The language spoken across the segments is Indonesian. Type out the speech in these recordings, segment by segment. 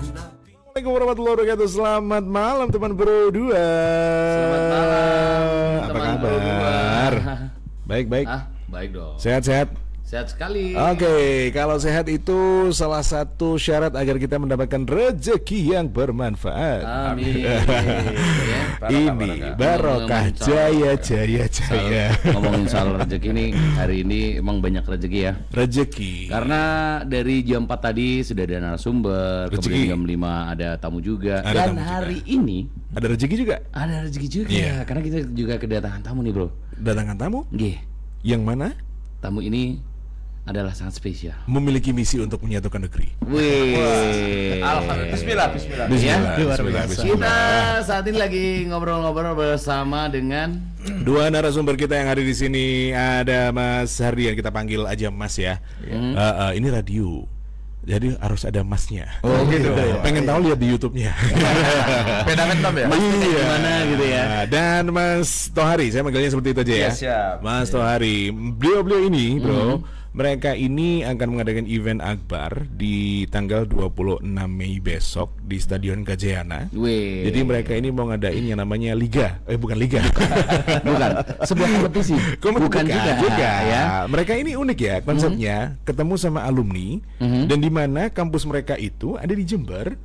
Assalamualaikum warahmatullahi wabarakatuh. Selamat malam teman berdua. Selamat malam Apa teman kabar? Baik. Baik dong. Sehat-sehat. Sehat sekali. Oke, kalau sehat itu salah satu syarat agar kita mendapatkan rezeki yang bermanfaat. Amin. Ini barokah jaya. Ngomongin soal rezeki ini, hari ini emang banyak rezeki ya. Rezeki. Karena dari jam 4 tadi sudah ada narasumber, Rezeki. kemudian jam 5 ada tamu juga. Ada Dan tamu juga. hari ini Ada rezeki juga. ada rezeki juga. Iya. Karena kita juga kedatangan tamu nih, Bro. Datangan tamu Nggih. yang mana Tamu ini adalah sangat spesial. memiliki misi untuk menyatukan negeri. Wih. Bismillah. Bismillah. Kita saat ini lagi ngobrol-ngobrol bersama dengan Dua narasumber kita yang hadir di sini. Ada Mas Hardian, kita panggil aja Mas ya. Ini radio, jadi harus ada masnya. Oh, gitu. Pengen tahu lihat di YouTube-nya. Beda ngetem ya? Iya. gimana gitu ya. Dan Mas Tohari, saya manggilnya seperti itu aja ya. Iya, siap. Mas Tohari, beliau ini, bro, mereka ini akan mengadakan event akbar di tanggal 26 Mei besok di Stadion Gajayana. Wih. Jadi mereka ini mau ngadain yang namanya Liga. Bukan Liga. Bukan sebuah kompetisi. Bukan juga ya. Mereka ini unik ya konsepnya, ketemu sama alumni dan di mana kampus mereka itu ada di Jember.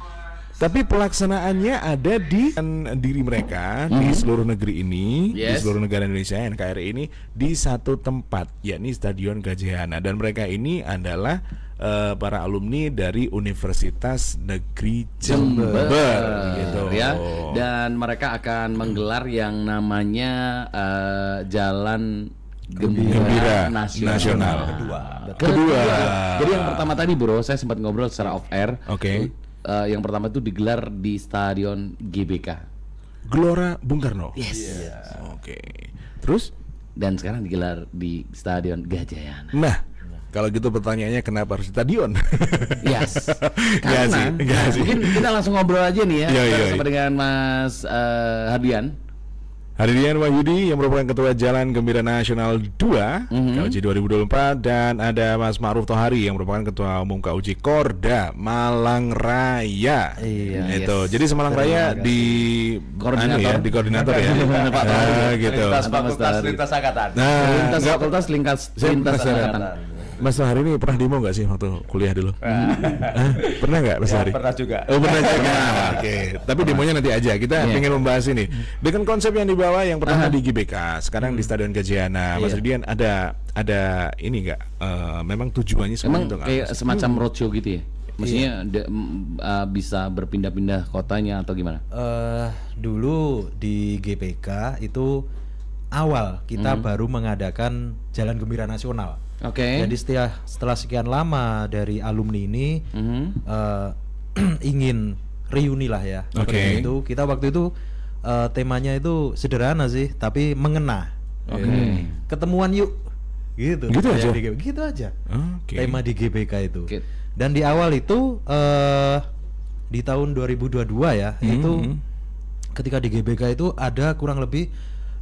Tapi pelaksanaannya ada di diri mereka di seluruh negeri ini, di Yes. seluruh negara Indonesia, NKRI ini di satu tempat, yakni Stadion Gajayana. Dan mereka ini adalah para alumni dari Universitas Negeri Jember, gitu. ya. Dan mereka akan menggelar yang namanya Jalan Gembira Nasional. Kedua. Jadi yang pertama tadi, Bro, saya sempat ngobrol secara off air. Oke. Yang pertama itu digelar di Stadion GBK. Gelora Bung Karno. Yes. Oke. Terus? Dan sekarang digelar di Stadion Gajayana. Nah, kalau gitu pertanyaannya kenapa harus di stadion? Yes. Nggak sih, Karena nggak sih. mungkin kita langsung ngobrol aja nih ya, Iya. bersama dengan Mas Hardian. Hardian Wahyudi yang merupakan Ketua Jalan Gembira Nasional 2 KUJ 2024, dan ada Mas Ma'ruf Tohari yang merupakan Ketua Umum KUJ Korda Malang Raya. Iya. Itu. Yes. Jadi Semalang Raya di Koordinator. di koordinator ya. Pak Tohari. Gitu. Lintas Apa, Mas fakultas, Tari? lintas angkatan. Nah, Lintas nggak- fakultas lintas Saya penasaran. angkatan. Mas Tohari ini pernah demo nggak sih waktu kuliah dulu? Hah? Pernah nggak Mas Ya, Tohari? pernah juga. Oh, pernah juga. Oke. Tapi demonya nanti aja. Kita Iya. ingin membahas ini dengan konsep yang dibawa yang pertama di GBK, sekarang di Stadion Gajayana. Mas Iya. Ridian ada ini nggak? Memang tujuannya Emang sebenarnya untuk kayak apa sih? semacam roadshow gitu ya? Maksudnya bisa berpindah-pindah kotanya atau gimana? Dulu di GPK itu awal kita baru mengadakan Jalan Gembira Nasional. Oke. Jadi setelah sekian lama dari alumni ini ingin reuni lah ya. Oke. Seperti itu kita waktu itu temanya itu sederhana sih, tapi mengena. Oke. Ketemuan yuk. Gitu. Gitu Ya, aja? di GBK. Gitu aja. Oke. Tema di GBK itu. Oke. Dan di awal itu di tahun 2022 ya, itu ketika di GBK itu ada kurang lebih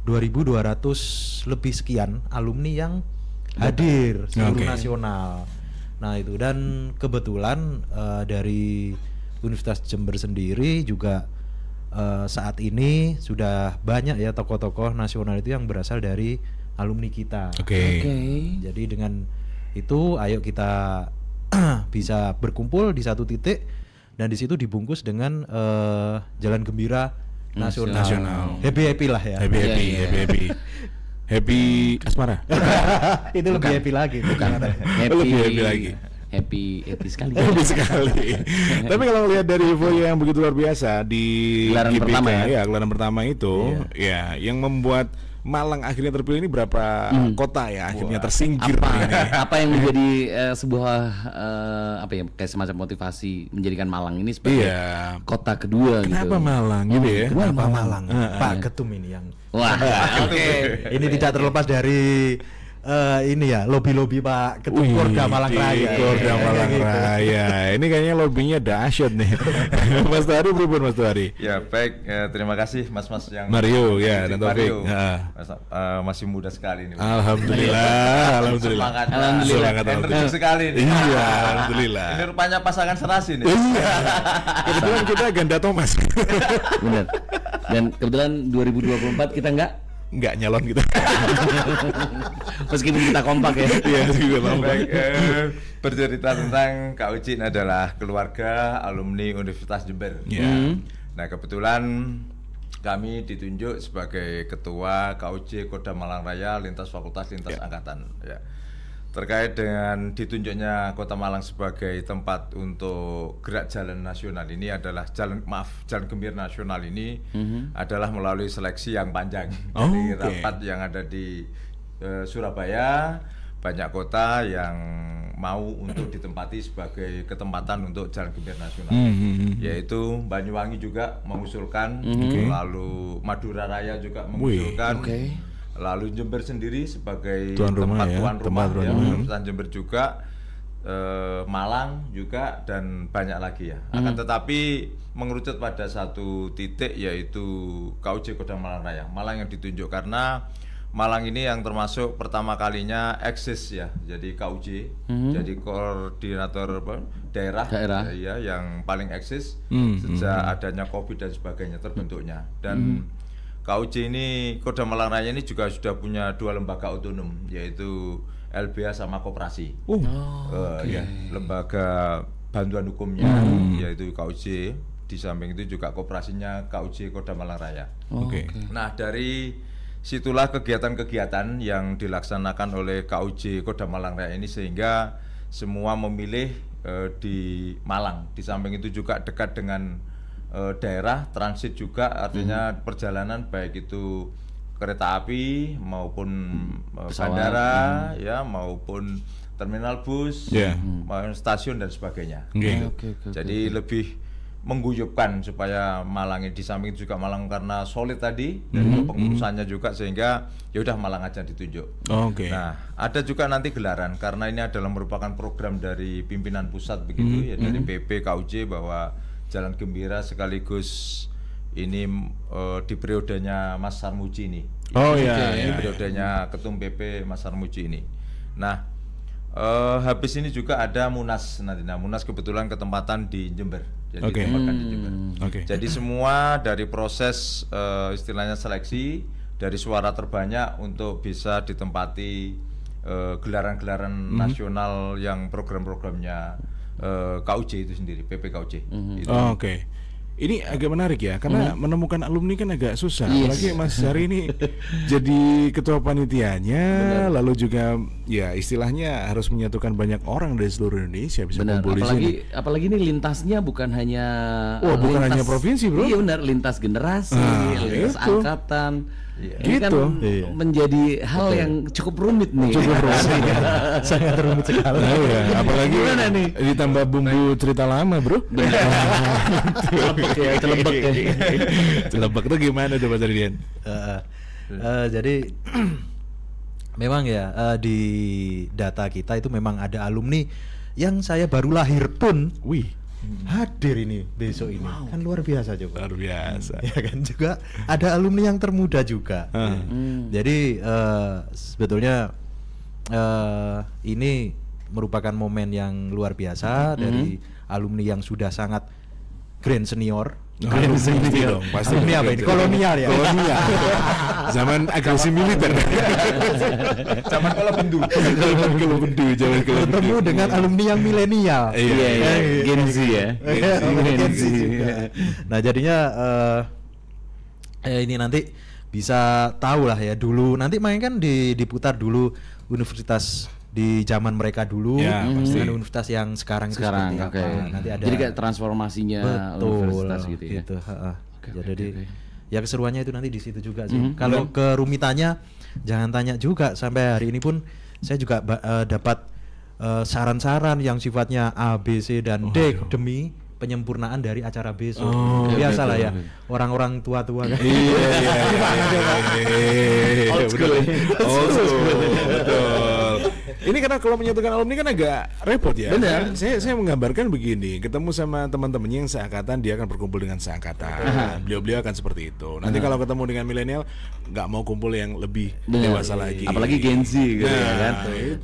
2.200 lebih sekian alumni yang hadir seluruh Oke. nasional. Nah itu, dan kebetulan dari Universitas Jember sendiri juga saat ini sudah banyak ya tokoh-tokoh nasional itu yang berasal dari alumni kita. Oke. Jadi dengan itu ayo kita bisa berkumpul di satu titik, dan di situ dibungkus dengan Jalan Gembira Nasional. Happy lah ya. Happy. Happy asmara. Itu lebih happy lagi. Bukan. Lebih happy lagi. Happy sekali. Happy sekali. Tapi kalau lihat dari foya yang begitu luar biasa di Gelaran GBK, pertama ya? gelaran pertama itu, ya yang membuat Malang akhirnya terpilih ini berapa kota ya akhirnya tersingkir ini. Apa yang menjadi sebuah apa ya, kayak semacam motivasi menjadikan Malang ini sebagai Iya. kota kedua Kenapa gitu. Malang gitu ya? Kenapa Malang? Pak Ketum ini yang Wah, oke. ini tidak terlepas dari ini ya lobby Pak Ketua Wih, Korda Malang di Raya. Korda Ya, Malang gitu. Raya. Ini kayaknya lobbynya dahsyat nih. Mas Tuhari, pripun Mas Tuhari? Ya baik, terima kasih mas-mas yang Mario, ya, dan Taufik. Mario. Ya. Masih muda sekali nih. Alhamdulillah, alhamdulillah. Semangat, Alhamdulillah. Semangat, energik sekali nih. Iya, alhamdulillah. Ini rupanya pasangan serasi nih. Iya. Kebetulan kita ganda Thomas. Benar. Dan kebetulan 2024 kita Nggak nyalon kita. meskipun kita kompak ya. Iya, juga Baik, bercerita tentang Kak Ucin adalah keluarga alumni Universitas Jember. Ya. Nah kebetulan kami ditunjuk sebagai ketua KUJ Korda Malang Raya lintas fakultas lintas angkatan. Ya. Terkait dengan ditunjuknya Kota Malang sebagai tempat untuk gerak jalan nasional ini adalah jalan gembira nasional ini adalah melalui seleksi yang panjang dari rapat yang ada di Surabaya, banyak kota yang mau untuk ditempati sebagai ketempatan untuk jalan gembira nasional, yaitu Banyuwangi juga mengusulkan, lalu Madura Raya juga mengusulkan. Lalu Jember sendiri sebagai tuan rumah, tuan rumah ya, Universitas Jember juga, Malang juga, dan banyak lagi ya. Akan tetapi mengerucut pada satu titik, yaitu KUJ Korda Malang Raya. Malang yang ditunjuk karena Malang ini yang termasuk pertama kalinya eksis ya, jadi KUJ, jadi koordinator daerah ya, yang paling eksis sejak adanya COVID dan sebagainya terbentuknya. Dan KUJ ini, Korda Malang Raya ini juga sudah punya 2 lembaga otonom, yaitu LBH sama koperasi. Ya, lembaga bantuan hukumnya yaitu KUJ, di samping itu juga koperasinya KUJ Korda Malang Raya. Nah dari situlah kegiatan-kegiatan yang dilaksanakan oleh KUJ Korda Malang Raya ini, sehingga semua memilih di Malang. Di samping itu juga dekat dengan daerah, transit juga, artinya perjalanan baik itu kereta api maupun bandara ya, maupun terminal bus, maupun stasiun dan sebagainya. Jadi lebih mengguyupkan supaya Malang ini, di samping juga Malang karena solid tadi dari pengurusannya juga, sehingga ya udah Malang aja ditunjuk. Nah, ada juga nanti gelaran karena ini adalah merupakan program dari pimpinan pusat begitu ya, dari PP KUJ, bahwa Jalan Gembira sekaligus ini di periodenya Mas Sarmuji ini. Ini periodenya Ketum PP Mas Sarmuji ini. Nah, habis ini juga ada Munas nanti. Nah, Munas kebetulan ketempatan di Jember. Jadi ditempatkan di Jember. Jadi semua dari proses istilahnya seleksi, dari suara terbanyak untuk bisa ditempati gelaran-gelaran nasional yang program-programnya KUJ itu sendiri, PP KUJ. Ini agak menarik ya, karena menemukan alumni kan agak susah. Apalagi Mas Hari ini jadi ketua panitianya, lalu juga ya istilahnya harus menyatukan banyak orang dari seluruh Indonesia bisa kumpul di sini. Apalagi ini lintasnya bukan hanya bukan hanya provinsi, bro. Iya benar, lintas generasi, lintas angkatan. Ini kan menjadi hal yang cukup rumit nih. Sangat rumit sekali. Apalagi gimana nih? Ditambah bumbu cerita lama, bro. Celebek itu gimana tuh Mas Ardian? Jadi memang ya di data kita itu memang ada alumni yang saya baru lahir pun hadir ini besok ini. Kan luar biasa coba. Luar biasa. Ya kan, juga ada alumni yang termuda juga. Jadi sebetulnya ini merupakan momen yang luar biasa dari alumni yang sudah sangat grand senior. Grand senior dong, pasti. Ini apa ini? Kolonial ya. Kolonial. Zaman agresi militer. Zaman Kolobendu. Zaman Bertemu dengan alumni yang milenial. Gen Z ya. Gen Z juga. Nah, jadinya ini nanti bisa tahu lah ya, dulu nanti main kan diputar dulu universitas di zaman mereka dulu dengan universitas yang sekarang itu seperti apa. Nanti ada, jadi kayak transformasinya universitas gitu ya. Jadi ya keseruannya itu nanti di situ juga sih. Kalau kerumitannya jangan tanya juga, sampai hari ini pun saya juga dapat saran-saran yang sifatnya A, B, C dan D demi penyempurnaan dari acara besok. Biasalah ya, orang-orang tua-tua kan. Iya. Old school. Betul. Ini karena kalau menyatukan alumni kan agak repot ya. Benar. Saya menggambarkan begini, ketemu sama teman-temannya yang seangkatan, dia akan berkumpul dengan seangkatan. Beliau-beliau akan seperti itu. Nanti kalau ketemu dengan milenial, nggak mau kumpul yang lebih dewasa lagi. Apalagi Gen Z gitu ya kan.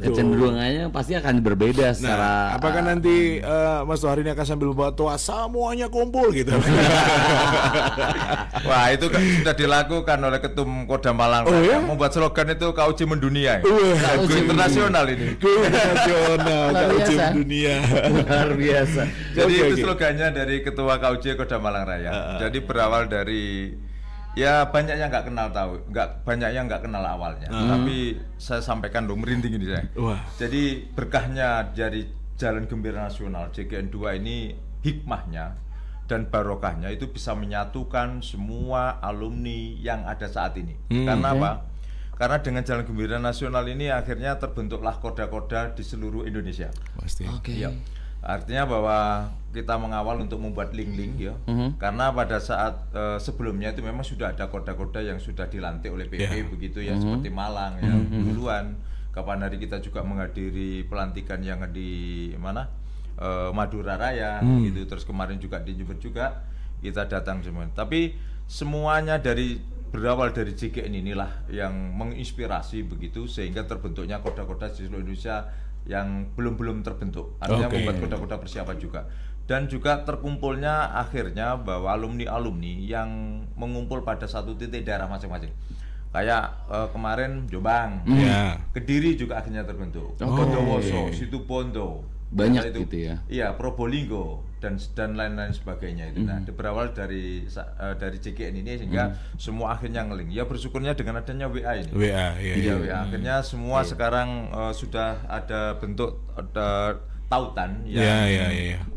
Kecenderungannya pasti akan berbeda secara. Apakah nanti Mas Tohari ini akan sambil bawa toa semuanya kumpul gitu? Wah, itu sudah dilakukan oleh Ketum Kodam Malang. Membuat slogan itu KUJ mendunia. Go internasional ini. Go internasional, KUJ mendunia. Luar biasa. Jadi itu slogannya dari Ketua KUJ Kodam Malang Raya. Jadi berawal dari ya banyak yang nggak kenal banyak yang nggak kenal awalnya. Tapi saya sampaikan dong, merinding ini saya. Jadi berkahnya dari Jalan Gembira Nasional JGN 2 ini, hikmahnya dan barokahnya itu bisa menyatukan semua alumni yang ada saat ini. Karena apa? Karena dengan Jalan Gembira Nasional ini akhirnya terbentuklah koda-koda di seluruh Indonesia. Pasti. Ya. Artinya bahwa kita mengawal untuk membuat link-link ya. Karena pada saat sebelumnya itu memang sudah ada koda-koda yang sudah dilantik oleh PP begitu ya, seperti Malang ya duluan. Kapan hari kita juga menghadiri pelantikan yang di mana? Madura Raya gitu. Terus kemarin juga di Jember juga kita datang semua. Tapi semuanya berawal dari JGN inilah yang menginspirasi begitu, sehingga terbentuknya koda-koda di seluruh Indonesia yang belum terbentuk. Artinya membuat koda-koda persiapan juga. Dan juga terkumpulnya akhirnya bahwa alumni-alumni yang mengumpul pada satu titik daerah masing-masing. Kayak kemarin Jombang, Kediri juga akhirnya terbentuk. Bondowoso, Situbondo, banyak itu, gitu ya. Iya, Probolinggo dan lain-lain sebagainya itu. Nah, berawal dari JGN ini sehingga semua akhirnya ngeling. Ya bersyukurnya dengan adanya WA ini. WA. Akhirnya semua sekarang sudah ada bentuk tautan yang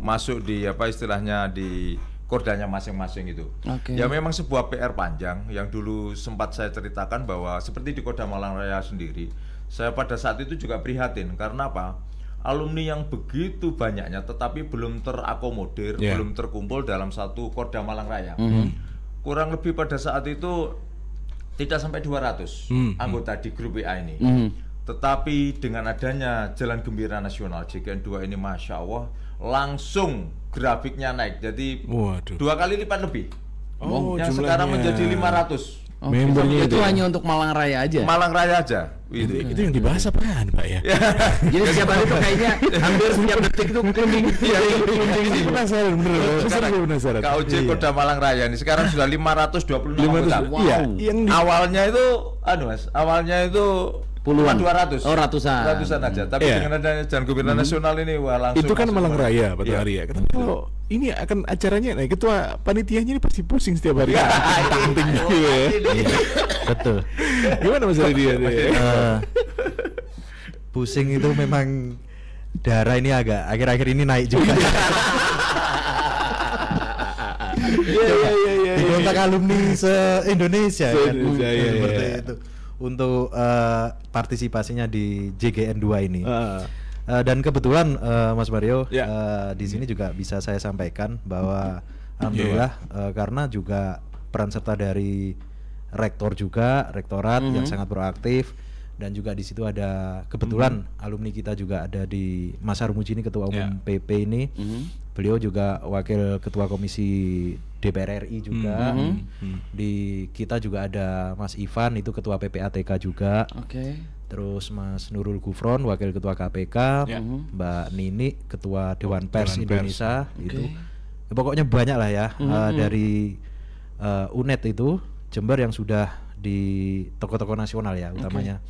masuk di apa istilahnya di kordanya masing-masing itu. Ya memang sebuah PR panjang yang dulu sempat saya ceritakan bahwa seperti di Kodam Malang Raya sendiri, saya pada saat itu juga prihatin karena apa? Alumni yang begitu banyaknya tetapi belum terakomodir, belum terkumpul dalam satu Kodam Malang Raya. Kurang lebih pada saat itu tidak sampai 200 anggota di grup WA ini. Tetapi dengan adanya Jalan Gembira Nasional JGN 2 ini, Masya Allah, langsung grafiknya naik. Jadi 2 kali lipat lebih. Yang sekarang menjadi 500. Membernya itu hanya untuk Malang Raya aja. Malang Raya aja. Itu yang dibahas apaan, Pak ya? Jadi setiap hari itu kayaknya hampir setiap detik itu klimbing. Ini penasaran bener. KUJ Kodam Malang Raya ini sekarang sudah 526 anggota. Iya, awalnya itu Mas, awalnya itu puluhan, 200. Ratusan aja. Tapi dengan adanya Jalan Gembira Nasional ini langsung. Itu kan Malang Raya, Pak Hari ya. Kalau ini akan acaranya, nah ketua panitianya ini pasti pusing setiap hari. Tangting gitu ya. Betul. Gimana Mas Ari dia? Pusing itu memang darah ini agak akhir-akhir ini naik juga. Iya. Kontak alumni se-Indonesia kan. Seperti itu. Untuk partisipasinya di JGN 2 ini. Dan kebetulan Mas Mario di sini juga bisa saya sampaikan bahwa alhamdulillah karena juga peran serta dari rektor juga, rektorat yang sangat proaktif, dan juga di situ ada kebetulan alumni kita juga ada di Mas Harmuji ini ketua umum PP ini. Beliau juga wakil ketua komisi DPR RI juga. Di kita juga ada Mas Ivan itu ketua PPATK juga. Terus Mas Nurul Gufron wakil ketua KPK, Mbak Nini ketua Dewan Pers Indonesia itu. Ya, pokoknya banyak lah ya dari UNED itu Jember yang sudah di tokoh-tokoh nasional ya utamanya.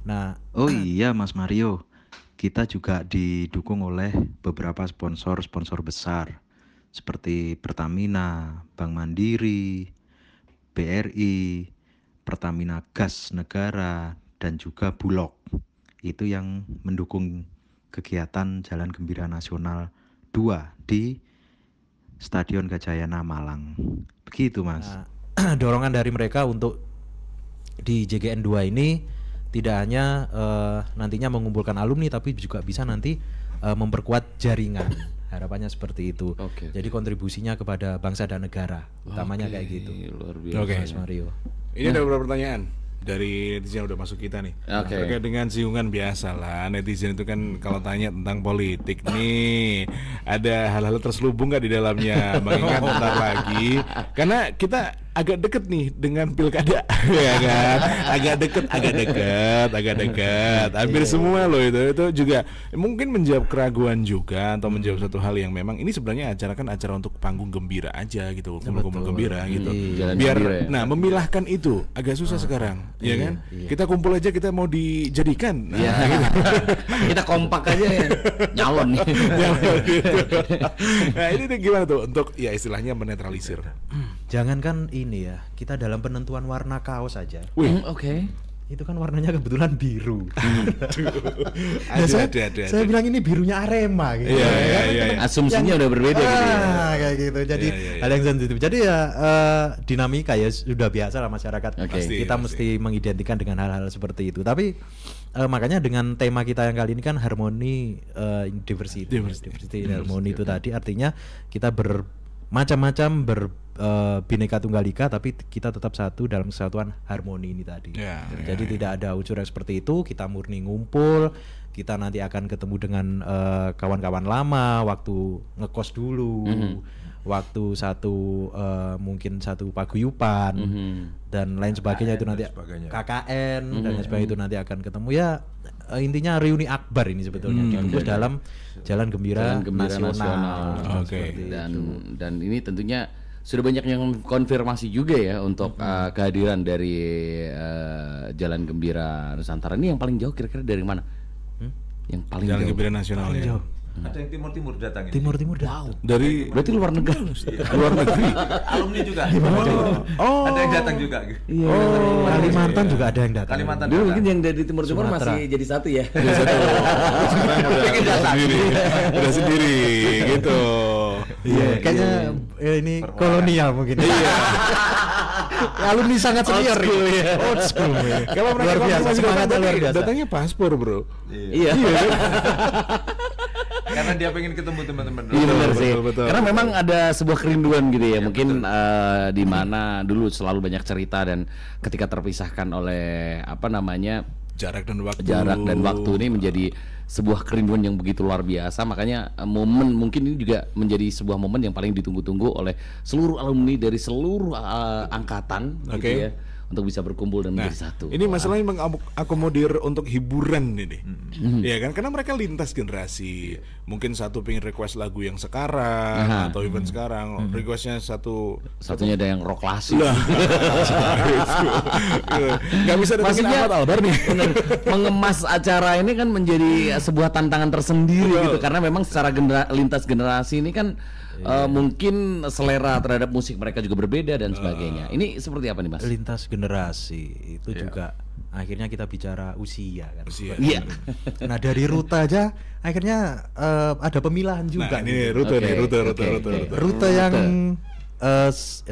Nah, oh iya Mas Mario, kita juga didukung oleh beberapa sponsor besar seperti Pertamina, Bank Mandiri, BRI, Pertamina Gas Negara, dan juga Bulog. Itu yang mendukung kegiatan Jalan Gembira Nasional 2 di Stadion Gajayana Malang. Begitu Mas. Dorongan dari mereka untuk di JGN 2 ini tidak hanya nantinya mengumpulkan alumni, tapi juga bisa nanti memperkuat jaringan. harapannya seperti itu. Jadi kontribusinya kepada bangsa dan negara, utamanya kayak gitu. Luar biasa. Mas Mario. Ini ada beberapa pertanyaan dari netizen udah masuk kita nih. Terkait dengan singgungan biasa lah, netizen itu kan kalau tanya tentang politik nih, ada hal-hal terselubung nggak di dalamnya? Mengingat bentar lagi, karena kita agak deket nih dengan pilkada, ya kan? Agak deket, hampir semua loh itu juga mungkin menjawab keraguan juga atau menjawab satu hal yang memang ini sebenarnya acara untuk panggung gembira aja gitu, kumpul-kumpul gembira gitu. Biar nah memilahkan itu agak susah sekarang, ya kan? Kita kumpul aja kita mau dijadikan, gitu. Kita kompak aja ya, nyalon nih. Gitu. Nah ini tuh gimana tuh untuk ya istilahnya menetralisir? Jangankan ini ya, kita dalam penentuan warna kaos saja. Itu kan warnanya kebetulan biru. Saya bilang ini birunya Arema gitu. Asumsinya udah berbeda gitu ya. Kayak gitu. Jadi hal yang sensitif. Jadi ya dinamika ya sudah biasa lah masyarakat. Kita mesti mengidentikan dengan hal-hal seperti itu. Tapi makanya dengan tema kita yang kali ini kan harmoni diversity harmoni itu tadi artinya kita macam-macam bineka tunggal ika tapi kita tetap satu dalam kesatuan harmoni ini tadi. Jadi tidak ada unsur yang seperti itu, kita murni ngumpul, kita nanti akan ketemu dengan kawan-kawan lama waktu ngekos dulu. Waktu mungkin satu paguyupan dan lain sebagainya itu nanti KKN dan lain sebagainya itu nanti akan ketemu ya. Intinya reuni akbar ini sebetulnya dibungkus dalam Jalan Gembira Nasional. Dan ini tentunya sudah banyak yang konfirmasi juga ya untuk kehadiran dari Jalan Gembira Nusantara ini yang paling jauh kira-kira dari mana? Yang paling Jalan jauh. Gembira Nasional ya. Ada yang timur datang ini. Timur Wow. Dari berarti luar negeri. luar negeri. Alumni juga. Ada yang datang juga. Kalimantan juga ada yang datang. Kalimantan. Dulu mungkin yang dari timur masih jadi satu ya. Sekarang udah sendiri gitu. Kayaknya ini kolonial mungkin. Alumni sangat senior. Old school. Kalau mereka masih luar biasa. datangnya paspor, bro. Iya. Karena dia pengen ketemu teman-teman. Iya benar sih. Karena memang ada sebuah kerinduan gitu ya. Mungkin di mana dulu selalu banyak cerita dan ketika terpisahkan oleh jarak dan waktu ini menjadi sebuah kerinduan yang begitu luar biasa. Makanya momen mungkin ini juga menjadi sebuah momen yang paling ditunggu-tunggu oleh seluruh alumni dari seluruh angkatan gitu ya, untuk bisa berkumpul dan menjadi satu. Ini masalahnya mengakomodir untuk hiburan ini. Ya kan, karena mereka lintas generasi. Mungkin satu pengen request lagu yang sekarang atau event sekarang, requestnya satunya ada yang rock klasik. Gak bisa datengin Ahmad Albar nih. Mengemas acara ini kan menjadi sebuah tantangan tersendiri gitu, karena memang secara lintas generasi ini kan mungkin selera terhadap musik mereka juga berbeda dan sebagainya. Ini seperti apa nih Mas? Lintas generasi itu juga akhirnya kita bicara usia kan. Iya. Nah dari rute aja akhirnya ada pemilahan juga. Nah ini rute yang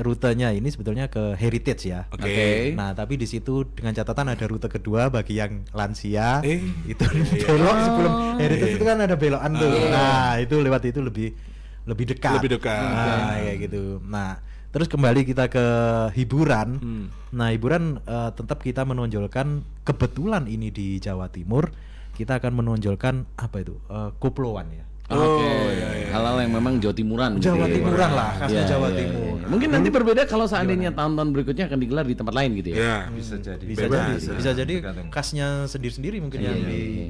rutenya ini sebetulnya ke heritage ya. Nah tapi di situ dengan catatan ada rute kedua bagi yang lansia. Itu belok sebelum heritage itu kan ada belokan tuh. Nah itu lewat itu lebih dekat. Nah, kayak gitu. Nah, terus kembali kita ke hiburan. Nah, hiburan tetap kita menonjolkan, kebetulan ini di Jawa Timur kita akan menonjolkan apa itu? Koploan ya. Hal-hal yang memang Jawa Timuran. Jawa Timuran lah, khasnya Jawa Timur. Mungkin nanti berbeda kalau seandainya tahun-tahun berikutnya akan digelar di tempat lain gitu ya. Bisa jadi. Bisa jadi khasnya sendiri-sendiri mungkin yang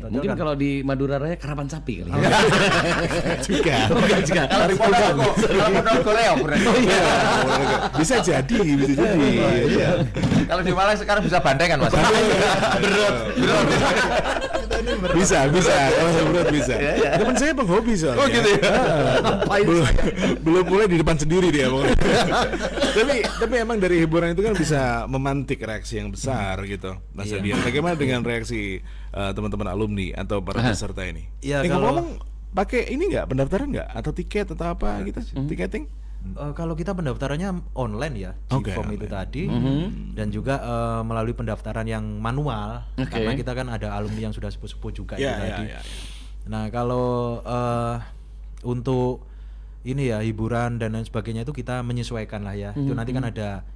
mungkin kalau di Madura Raya karapan sapi kali. juga. Kalau di Ponorogo Leo bisa jadi. Kalau di Malang sekarang bisa bandengan Mas. Bisa. Kalau berat bisa. Teman saya penghobi soalnya. Oh gitu ya. Belum mulai di depan sendiri dia. tapi emang dari hiburan itu kan bisa memantik reaksi yang besar gitu. Mas Adian, bagaimana dengan reaksi teman-teman alumni atau para peserta ini? Ya, ngomong pakai ini nggak, pendaftaran nggak atau tiket atau apa gitu? Tiketing? Kalau kita pendaftarannya online ya, G-form itu tadi, dan juga melalui pendaftaran yang manual, karena kita kan ada alumni yang sudah sepuh-sepuh juga tadi. Nah kalau untuk ini ya hiburan dan lain sebagainya itu kita menyesuaikan lah ya. Itu nanti kan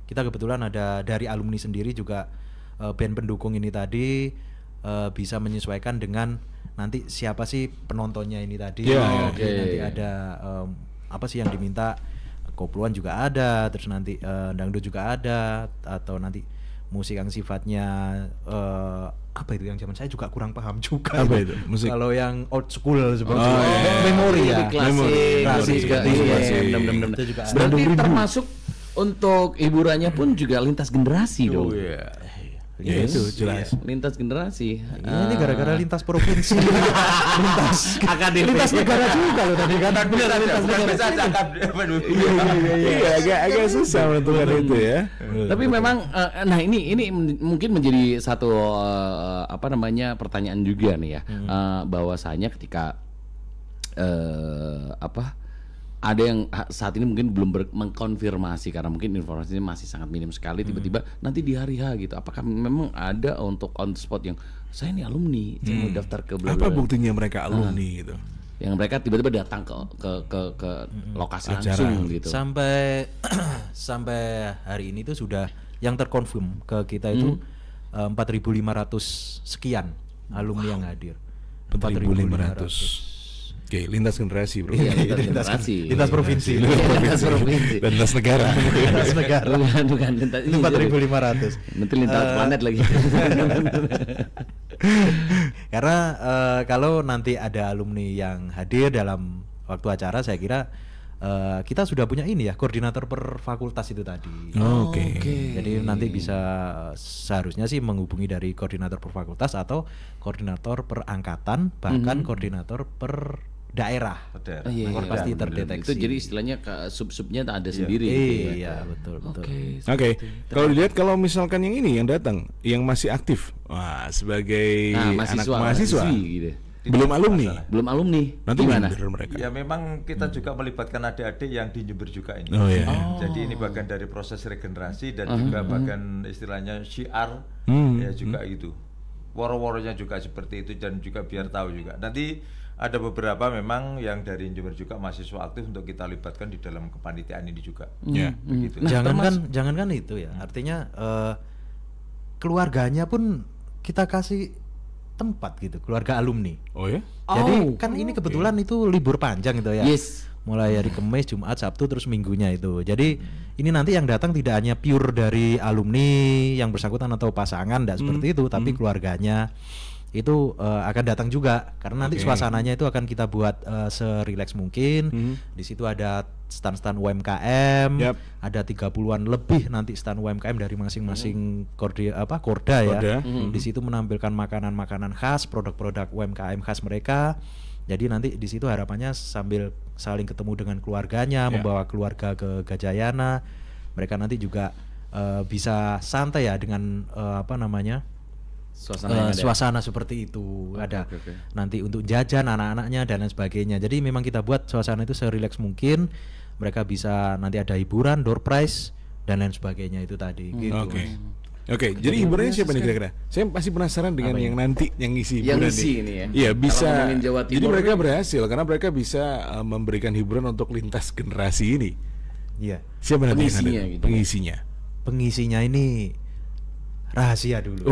kita kebetulan ada dari alumni sendiri juga band pendukung ini tadi bisa menyesuaikan dengan nanti siapa sih penontonnya ini tadi. Jadi nanti ada apa sih yang diminta, kopluan juga ada, terus nanti dangdut juga ada, atau nanti musik yang sifatnya apa itu yang zaman saya juga kurang paham juga. Apa itu? Musik. Kalau yang old school seperti memori ya. Klasik juga. Itu juga ada. Berarti termasuk untuk hiburannya pun juga lintas generasi dong. Ya itu jelas. Lintas generasi. Ini gara-gara lintas provinsi, lintas AKDP. lintas negara juga loh tadi kan. Benar lintas negara. Iya, agak susah menentukan itu ya. Tapi memang nah ini mungkin menjadi satu apa namanya pertanyaan juga nih ya. Bahwasanya ketika ada yang saat ini mungkin belum mengkonfirmasi karena mungkin informasinya masih sangat minim sekali, tiba-tiba nanti di hari H gitu, apakah memang ada untuk on the spot yang saya ini alumni, saya mau daftar ke apa buktinya mereka alumni gitu, yang mereka tiba-tiba datang ke lokasi langsung gitu. Sampai hari ini tuh sudah yang terkonfirm ke kita itu 4.500 sekian alumni yang hadir. 4.500. Oke, lintas generasi bro. Iya, lintas generasi. Lintas provinsi. Lintas provinsi. Dan lintas negara. Lintas negara. Bukan lintas. 4.500. Nanti lintas planet lagi. Karena kalau nanti ada alumni yang hadir dalam waktu acara, saya kira kita sudah punya ini ya, koordinator per fakultas itu tadi. Oke. Jadi nanti bisa seharusnya sih menghubungi dari koordinator per fakultas atau koordinator per angkatan, bahkan koordinator per daerah. Pasti terdeteksi. Itu jadi istilahnya sub-subnya ada sendiri. Iya, betul. Oke. Kalau dilihat kalau misalkan yang ini yang datang, yang masih aktif, wah sebagai anak mahasiswa, gitu. belum alumni. Nanti gimana? Mereka. Ya memang kita juga melibatkan adik-adik yang di Jember juga ini. Jadi ini bagian dari proses regenerasi dan juga bagian istilahnya syiar ya juga gitu. Woro-woronya juga seperti itu dan juga biar tahu juga. Nanti ada beberapa memang yang dari Jember juga mahasiswa aktif untuk kita libatkan di dalam kepanitiaan ini juga. Begitu. Jangankan itu ya. Artinya keluarganya pun kita kasih tempat gitu, keluarga alumni. Oh ya? Jadi kan ini kebetulan itu libur panjang gitu ya. Yes. Mulai hari Kamis, Jumat, Sabtu terus minggunya itu. Jadi ini nanti yang datang tidak hanya pure dari alumni yang bersangkutan atau pasangan, tidak seperti itu, tapi keluarganya itu akan datang juga karena nanti suasananya itu akan kita buat serileks mungkin. Di situ ada stand-stand UMKM, ada 30-an lebih nanti stand UMKM dari masing-masing korda ya. Di situ menampilkan makanan-makanan khas, produk-produk UMKM khas mereka. Jadi nanti di situ harapannya sambil saling ketemu dengan keluarganya, membawa keluarga ke Gajayana, mereka nanti juga bisa santai ya dengan suasana seperti itu. Ada nanti untuk jajan anak-anaknya dan lain sebagainya. Jadi memang kita buat suasana itu serileks mungkin. Mereka bisa nanti ada hiburan, door prize dan lain sebagainya itu tadi. Gitu. Oke, jadi hiburannya siapa nih kira-kira? Saya pasti penasaran dengan yang nanti yang ngisi hiburan ini ya. Iya bisa. Jadi mereka berhasil karena mereka bisa memberikan hiburan untuk lintas generasi ini. Iya. Siapa nanti pengisinya? Pengisinya ini rahasia dulu.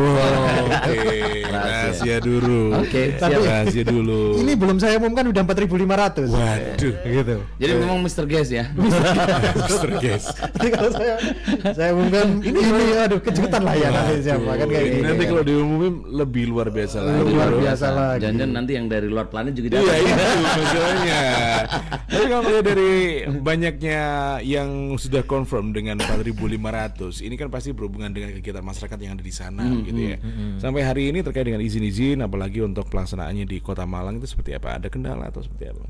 Rahasia dulu. Rahasia dulu. Ini belum saya umumkan udah 4.500. Waduh, gitu. Jadi memang Mr. Guest ya. Mr. Guest. Jadi kalau saya umumkan ini aduh kejutan lah ya nanti siapa kan kayak gini. Nanti kalau diumumin lebih luar biasa lagi. Luar biasa lagi. Jangan nanti yang dari luar planet juga datang. Iya itu masalahnya. Tapi kalau melihat dari banyaknya yang sudah confirm dengan 4.500, ini kan pasti berhubungan dengan kegiatan masyarakat yang ada di sana gitu ya. Sampai hari ini terkait dengan izin-izin apalagi untuk pelaksanaannya di Kota Malang itu seperti apa? Ada kendala atau seperti apa?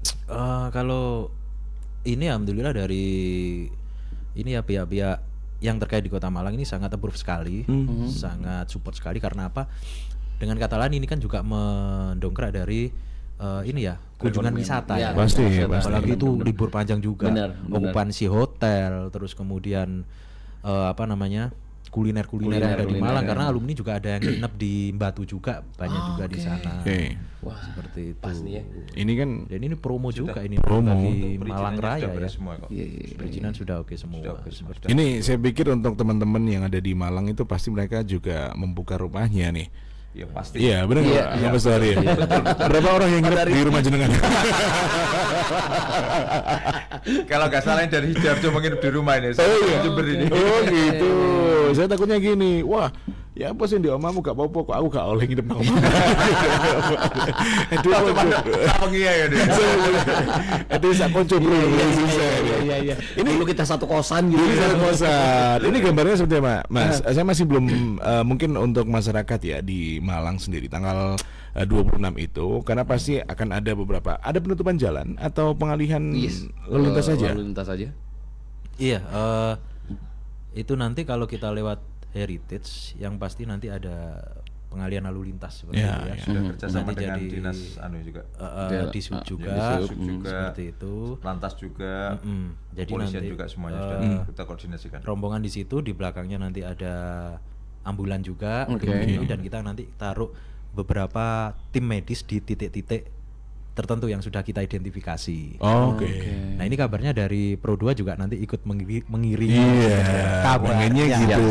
Kalau ini alhamdulillah dari ini ya pihak-pihak yang terkait di Kota Malang ini sangat approve sekali, sangat support sekali karena apa? Dengan kata lain ini kan juga mendongkrak dari ini ya kunjungan wisata ya. Pasti. Apalagi itu libur panjang juga. Okupansi hotel, terus kemudian kuliner-kuliner yang ada di Malang, karena alumni juga ada yang nginep di Batu juga, banyak juga di sana. Wah, Seperti itu. pas nih ya. Ini kan Dan ini promo juga ini promo. bagi Perizinannya Malang sudah Raya beres ya. semua kok. Perizinan sudah oke semua. Seperti ini saya pikir untuk teman-teman yang ada di Malang itu pasti mereka juga membuka rumahnya nih. Ya pasti. Iya, benar nggak, Pak Mas Ari? Berapa orang yang nginep di rumah jenengan? Kalau nggak salah yang dari Sidoarjo menginap di rumah ini. Jember ini. Oh gitu. Saya takutnya gini, wah, ya apa sih di omamu gak apa-apa kok aku gak oleh nginep nang omah. Itu Apa iya ya dia? itu sak konco bro. Iya. Ini dulu kita satu kosan gitu. Ini satu kosan. Ini gambarnya seperti apa, Mas? Saya masih belum mungkin untuk masyarakat ya di Malang sendiri tanggal 26 itu, karena pasti akan ada penutupan jalan atau pengalihan lalu lintas saja. Lalu lintas saja. Iya, itu nanti kalau kita lewat Heritage, yang pasti nanti ada pengalihan lalu lintas seperti Ya, itu ya. Sudah kerjasama Nanti dengan jadi, dinas anu juga. Disub juga, Disub juga, seperti itu. Lantas juga, Jadi kepolisian nanti juga semuanya sudah kita koordinasikan. rombongan di situ, di belakangnya nanti ada ambulan juga, dan kita nanti taruh beberapa tim medis di titik-titik tertentu yang sudah kita identifikasi. Oke. Nah ini kabarnya dari Pro 2 juga nanti ikut mengiringi Iya, pengennya gitu.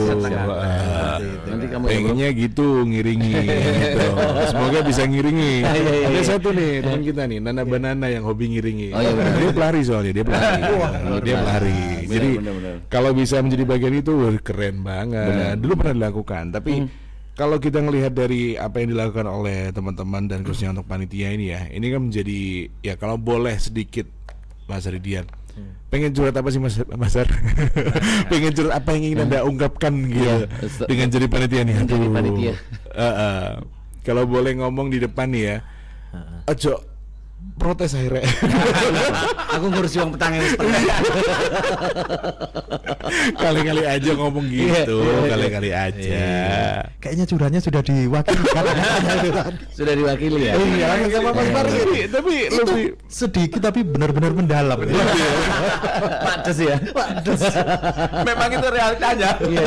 Nanti kamu Pengennya gitu ngiringi gitu. Semoga bisa ngiringi. Ada satu nih teman kita nih, Nana Banana yang hobi ngiringi. Dia pelari soalnya, dia pelari. Dia pelari. Jadi kalau bisa menjadi bagian itu keren banget. Dulu pernah dilakukan, tapi kalau kita ngelihat dari apa yang dilakukan oleh teman-teman dan khususnya untuk panitia ini ya, ini kan menjadi ya kalau boleh sedikit Mas Ridian, pengen curhat apa sih Mas Ar? Pengen curhat apa yang ingin Anda ungkapkan gitu dengan jadi panitia nih? Jadi panitia. Kalau boleh ngomong di depan nih ya, ojo protes akhirnya. Aku ngurus uang petang yang setengah. Kali-kali aja ngomong gitu, kali-kali aja. Kayaknya curhatnya sudah diwakilkan. Sudah diwakili ya. Iya, sama Mas Bar ini. Tapi lebih Sedikit tapi benar-benar mendalam. Padas ya. Memang itu realitanya. Iya.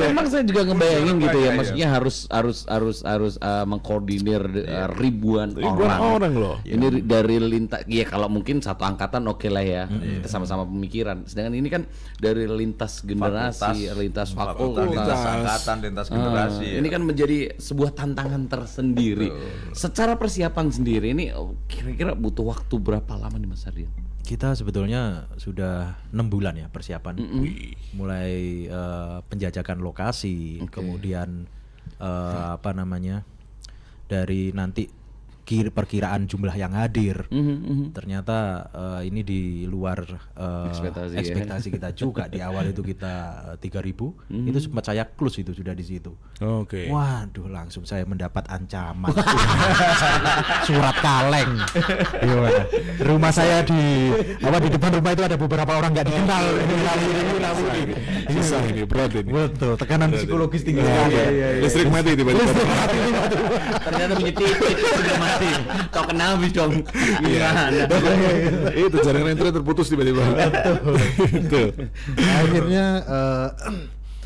Memang saya juga ngebayangin gitu ya. Maksudnya harus mengkoordinir ribuan orang loh. Ini dari lintas, ya kalau mungkin satu angkatan oke lah ya, kita sama-sama pemikiran. Sedangkan ini kan dari lintas generasi, lintas fakultas, angkatan, lintas generasi. Ini kan menjadi sebuah tantangan tersendiri. Secara persiapan sendiri ini kira-kira butuh waktu berapa lama nih Mas Ardian? Kita sebetulnya sudah 6 bulan ya persiapan. Mulai penjajakan lokasi, kemudian dari nanti perkiraan jumlah yang hadir. Ternyata ini di luar ekspektasi kita juga. Di awal itu kita 3.000, itu sempat saya close itu sudah di situ. Oke. Waduh, langsung saya mendapat ancaman. Surat kaleng. Gimana? Rumah saya di depan rumah itu ada beberapa orang nggak dikenal. Susah ini, berat ini. Betul, tekanan psikologis tinggi sekali. Listrik mati tiba-tiba. Ternyata menyetik sudah mati. Kau kenal bis dong. Itu jaringan internet terputus tiba-tiba. Betul. Akhirnya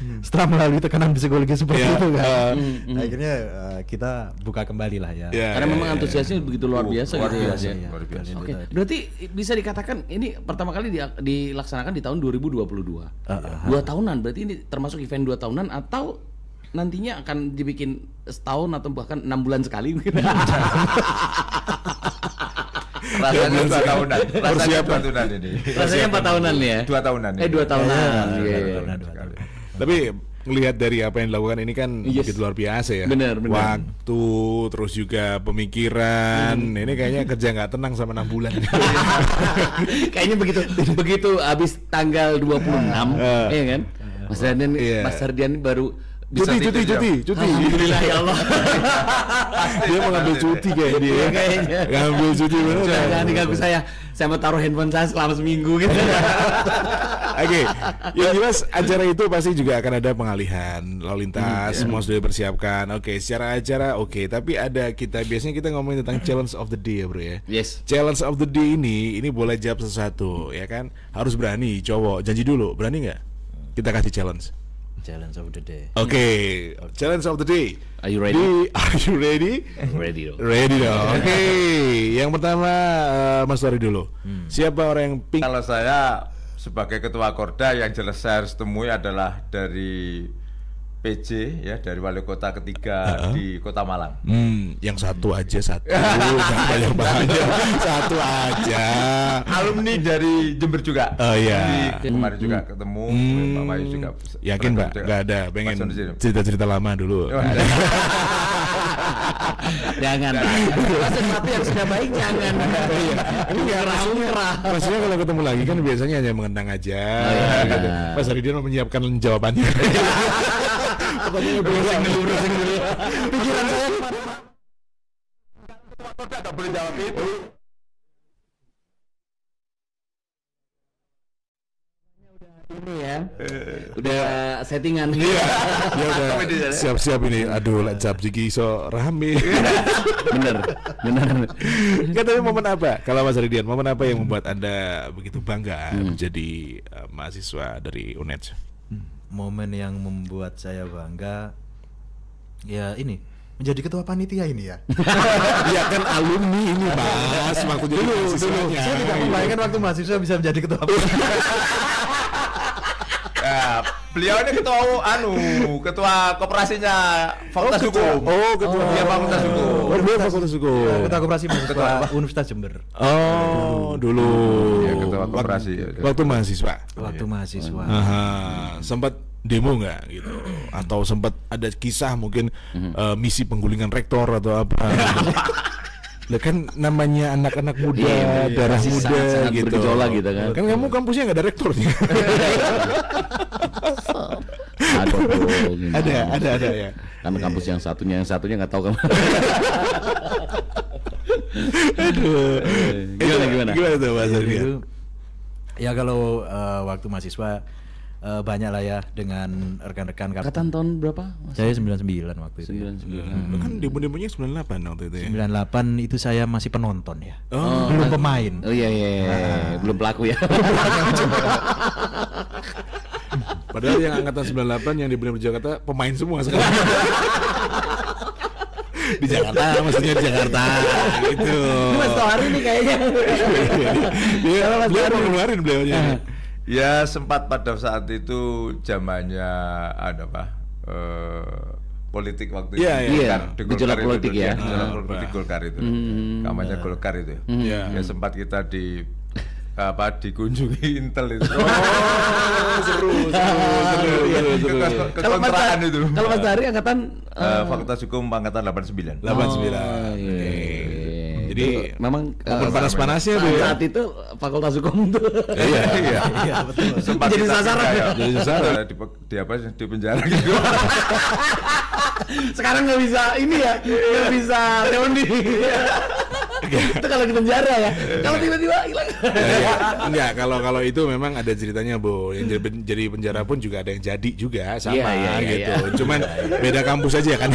setelah melalui tekanan psikologi seperti itu kan, akhirnya kita buka kembali lah ya. Karena memang antusiasnya begitu luar biasa gitu ya. Luar biasa. Oke, berarti bisa dikatakan ini pertama kali dilaksanakan di tahun 2022. 2 tahunan, berarti ini termasuk event 2 tahunan atau nantinya akan dibikin setahun atau bahkan 6 bulan sekali? Rasanya 2 tahunan. Rasanya 2 tahunan ini. Rasanya 4 tahunan ya? 2 tahunan. 2 tahunan. Tapi melihat dari apa yang dilakukan ini kan begitu luar biasa ya. Benar. Waktu, terus juga pemikiran. Ini kayaknya kerja nggak tenang sama 6 bulan. Kayaknya begitu habis tanggal 26, ya kan? Mas Ardian baru cuti. Alhamdulillah ya Allah. Dia mau ngambil cuti kayak dia. Kayaknya. Ngambil cuti bener. Jangan diganggu saya. Saya mau taruh handphone saya selama seminggu gitu. Oke, yang jelas acara itu pasti juga akan ada pengalihan lalu lintas, semua sudah dipersiapkan. Oke, secara acara oke, tapi ada biasanya kita ngomongin tentang challenge of the day ya bro ya. Yes. Challenge of the day ini boleh jawab sesuatu ya kan, harus berani cowok, janji dulu, berani nggak? Kita kasih challenge. Challenge of the day. Oke, challenge of the day. Are you ready? Are you ready? Ready dong. Ready dong. Oke, yang pertama Mas Wari dulu. Siapa orang yang pink? Kalau saya sebagai ketua Korda yang jelas saya harus temui adalah dari PJ ya, dari wali kota ketiga di Kota Malang. Yang satu aja satu. Jangan banyak. Satu aja. Alumni dari Jember juga. Oh iya. Jadi kemarin juga ketemu, Pak Bayu juga. Yakin Pak? Gak ada. Pengen cerita-cerita lama dulu. Jangan. Sesuatu yang sudah baik jangan. Ini nggak maksudnya kalau ketemu lagi kan biasanya hanya mengenang aja. Gitu. Mas Haridian menyiapkan jawabannya. Pertanyaannya browsing dulu. Pikiran saya tidak boleh jawab itu. Ini ya. Udah settingan. Iya. Ya udah siap-siap ini. Aduh, lajab jiki so rame. Bener. Kan tapi momen apa? Kalau Mas Haridian, momen apa yang membuat Anda begitu bangga menjadi mahasiswa dari UNED? Momen yang membuat saya bangga ya ini menjadi ketua panitia ini ya. Iya kan alumni ini Mas, waktu jadi mahasiswanya. Saya tidak membayangkan waktu mahasiswa bisa menjadi ketua panitia. Ya, beliau ini ketua koperasinya Fakultas Hukum. Oh, ketua. Dia Fakultas Hukum. Oh, dia Fakultas Hukum. Ketua koperasi mahasiswa Universitas Jember. Oh, dulu. Ya, ketua koperasi. Waktu mahasiswa. Waktu mahasiswa. Aha, sempat demo nggak gitu? Atau sempat ada kisah mungkin misi penggulingan rektor atau apa? Lah kan namanya anak-anak muda, darah muda sangat gitu. bergejolak gitu kan. Kan kamu kampusnya nggak ada rektornya. Ada ya. Kan kampus yang satunya nggak tahu kamu. Aduh. Gimana? Gimana tuh Mas Haridian? Ya kalau waktu mahasiswa banyak lah ya dengan rekan-rekan. Angkatan tahun berapa? Saya 99 waktu itu. 99. Kan demo-demonya 98 waktu itu ya. 98 itu saya masih penonton ya. Oh, belum pemain. Oh iya. Belum pelaku ya. Padahal yang angkatan 98 yang di Bener Jakarta pemain semua sekarang. Di Jakarta, maksudnya di Jakarta gitu. Mas Tohari ini kayaknya. Dia mau ngeluarin beliaunya. Ya sempat pada saat itu zamannya politik waktu itu. Iya. Gejolak politik ya. Gejolak politik Golkar itu. Namanya Golkar itu. Ya sempat kita dikunjungi Intel itu. Seru. Kekontraan itu. Kalau Mas Tohari angkatan Fakultas Hukum angkatan 89. 89. Jadi memang panas-panasnya tuh ya. Saat itu Fakultas Hukum tuh. Iya, betul. Sempat Jadi kita sasaran ya? Jadi sasaran di penjara gitu. Sekarang nggak bisa ini ya, nggak bisa reuni. Itu kalau di penjara ya. Kalau tiba-tiba hilang. Enggak, kalau itu memang ada ceritanya, Bu. Yang jadi penjara pun juga ada yang jadi juga sama gitu. Cuman beda kampus aja kan.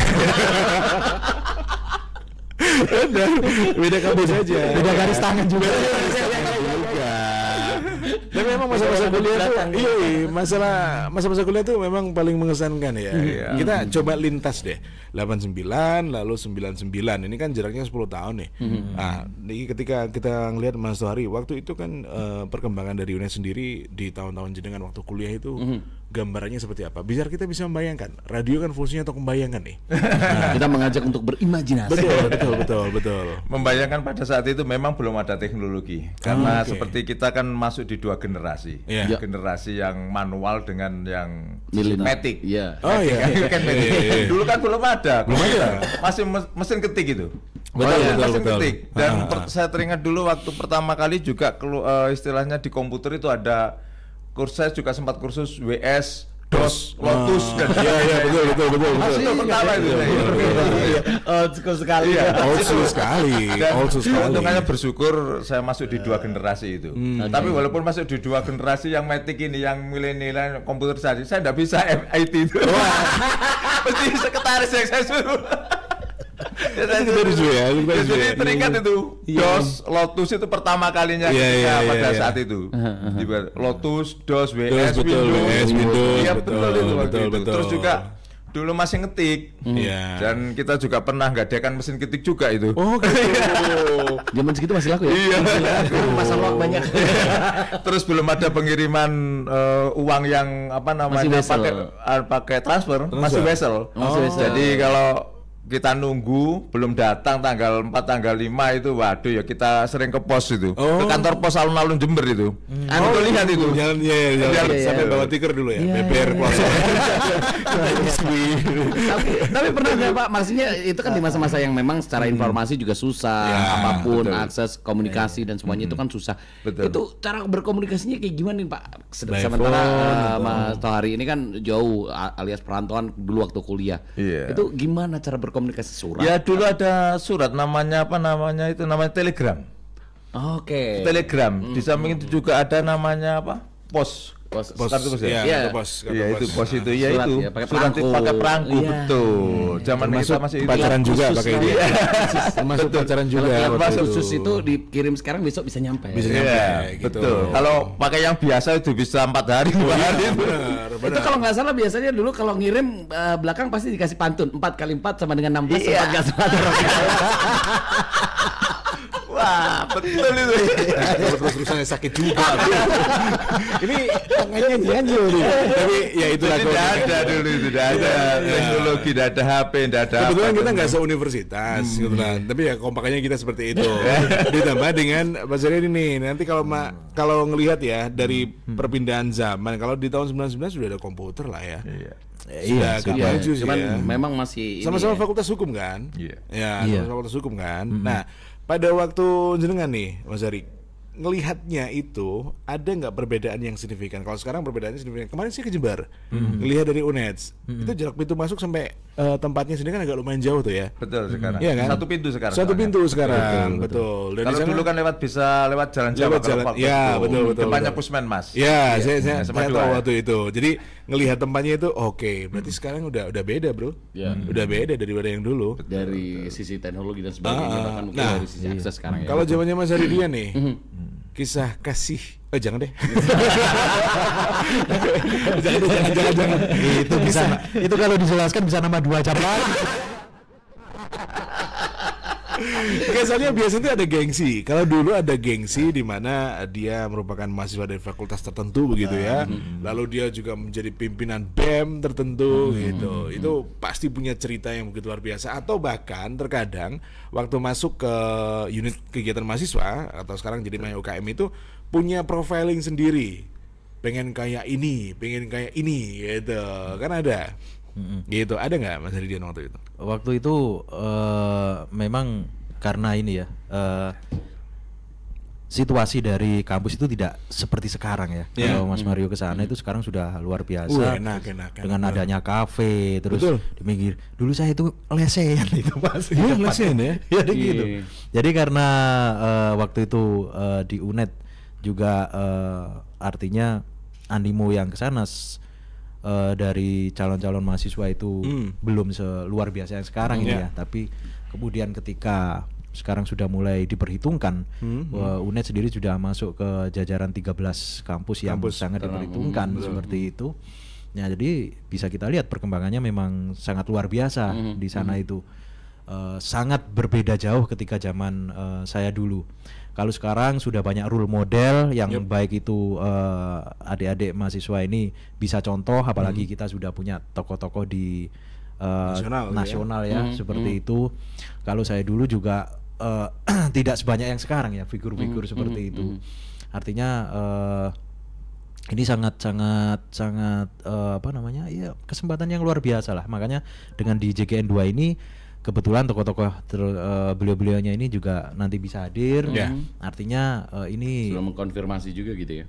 Beda kampus aja. Beda garis tangan juga. Tapi memang masa-masa kuliah tuh, masa-masa kuliah tuh memang paling mengesankan ya. Kita coba lintas deh, 89 lalu 99. Ini kan jaraknya 10 tahun nih. Nah, ini ketika kita ngelihat Mas Tohari, waktu itu kan perkembangan dari UNED sendiri di tahun-tahun jenengan waktu kuliah itu gambarannya seperti apa? Biar kita bisa membayangkan. Radio kan fungsinya untuk membayangkan nih. Kita mengajak untuk berimajinasi. Betul. Membayangkan pada saat itu memang belum ada teknologi. Karena seperti kita kan masuk di dua generasi. Generasi yang manual dengan yang matic. Iya. Oh iya. Dulu kan belum ada. Masih mesin ketik itu. Mesin ketik. Dan saya teringat dulu waktu pertama kali juga istilahnya di komputer itu ada saya juga sempat kursus WS, DOS, Lotus. Iya, betul. Masih pertama itu. Old school sekali. Dan untungnya bersyukur saya masuk di dua generasi itu. Tapi walaupun masuk di dua generasi yang matic ini, yang milenial komputer saya tidak bisa IT itu. Mesti sekretaris yang saya suruh. Terus ya, jadi teringat itu DOS, Lotus itu pertama kalinya ketika pada saat itu. Lotus, DOS, WS, Windows. Iya betul itu waktu itu. Terus juga dulu masih ngetik, dan kita juga pernah ngadakan mesin ketik juga itu. Oh gitu. Zaman segitu masih laku ya? Iya. Masalah banyak. Terus belum ada pengiriman uang yang apa namanya pakai transfer, masih wesel. Jadi kalau kita nunggu belum datang tanggal 4 tanggal 5 itu, waduh ya kita sering ke pos itu, ke kantor pos alun-alun Jember itu. Anu lihat itu. Jalan sampai bawa tiker dulu ya. BBR Plus. Tapi pernah nggak Pak? Maksudnya itu kan di masa-masa yang memang secara informasi juga susah, apapun akses komunikasi dan semuanya itu kan susah. Itu cara berkomunikasinya kayak gimana nih Pak? Sementara Mas Tohari ini kan jauh alias perantauan dulu waktu kuliah. Itu gimana cara berkomunikasi surat? Ya dulu ada surat namanya telegram. Oke. Telegram. Di samping itu juga ada namanya apa? Pos. Kartu pos ya? Iya, pos. Iya, itu pos itu. Ya surat, itu. Ya, pakai surat pakai perangko, betul. Zaman kita masih pacaran juga pakai itu. Termasuk pacaran juga. Kalau khusus itu dikirim sekarang besok bisa nyampe. Bisa nyampe. Betul. Kalau pakai yang biasa itu bisa 4 hari, 2 hari. Itu kalau nggak salah biasanya dulu kalau ngirim belakang pasti dikasih pantun 4x4 sama dengan 16 Wah, betul itu. Terus-terusannya sakit juga. Ini tangannya nyanyi nih. Tapi ya itulah. Tidak ada dulu, tidak ada teknologi, tidak ada HP, tidak ada. Kebetulan kita nggak seuniversitas, kebetulan. Tapi ya kompakannya kita seperti itu. Ditambah dengan Mas Zari ini. Nanti kalau ngelihat ya dari perpindahan zaman, kalau di tahun 99 sudah ada komputer lah ya. Sudah maju sih. Cuman memang masih sama-sama fakultas hukum kan? Sama-sama fakultas hukum kan. Nah, pada waktu jenengan nih, Mas Zari, ngelihatnya itu ada nggak perbedaan yang signifikan? Kalau sekarang perbedaannya signifikan. Kemarin sih ke Jember, ngelihat dari UNED, itu jarak pintu masuk sampai tempatnya sendiri kan agak lumayan jauh tuh ya. Betul sekarang. Iya kan? Satu pintu sekarang. Satu pintu sekarang, betul. Dan kalau dulu kan bisa lewat jalan Jawa. Ya, betul. Tempatnya Pusmen Mas. Ya, saya tahu waktu itu. Jadi ngelihat tempatnya itu oke. Berarti sekarang udah beda, Bro. Udah beda daripada yang dulu. Dari sisi teknologi dan sebagainya, bahkan mungkin dari sisi akses sekarang ya. Kalau zamannya Mas Haridian nih, kisah kasih, jangan deh. jangan. Itu bisa, itu kalau dijelaskan bisa nambah 2 jam lagi. Kesannya biasanya itu ada gengsi. Kalau dulu ada gengsi di mana dia merupakan mahasiswa dari fakultas tertentu begitu ya. Lalu dia juga menjadi pimpinan BEM tertentu gitu. Itu pasti punya cerita yang begitu luar biasa. Atau bahkan terkadang waktu masuk ke unit kegiatan mahasiswa atau sekarang jadi mahasiswa UKM itu punya profiling sendiri. Pengen kayak ini gitu. Kan ada. Gitu, ada nggak Mas Haridian waktu itu? Waktu itu memang karena ini ya situasi dari kampus itu tidak seperti sekarang ya. Kalau Mas Mario ke sana itu sekarang sudah luar biasa. Enak. Dengan adanya kafe terus di pinggir. Dulu saya itu lesehan itu Mas. Iya, lesehan ya. Jadi gitu. Jadi karena waktu itu di UNED juga artinya animo yang ke sana dari calon-calon mahasiswa itu belum seluar biasa yang sekarang ini ya. Tapi kemudian ketika sekarang sudah mulai diperhitungkan, UNED sendiri sudah masuk ke jajaran 13 kampus yang sangat diperhitungkan seperti itu. Ya, jadi bisa kita lihat perkembangannya memang sangat luar biasa di sana itu. Sangat berbeda jauh ketika zaman saya dulu. Kalau sekarang sudah banyak role model yang baik itu adik-adik mahasiswa ini bisa contoh, apalagi kita sudah punya tokoh-tokoh di nasional ya seperti itu. Kalau saya dulu juga tidak sebanyak yang sekarang ya figur-figur seperti itu. Artinya ini sangat apa namanya ya kesempatan yang luar biasa lah. Makanya dengan di JGN 2 ini kebetulan tokoh-tokoh beliau-beliaunya ini juga nanti bisa hadir. Artinya ini sudah mengkonfirmasi juga gitu ya.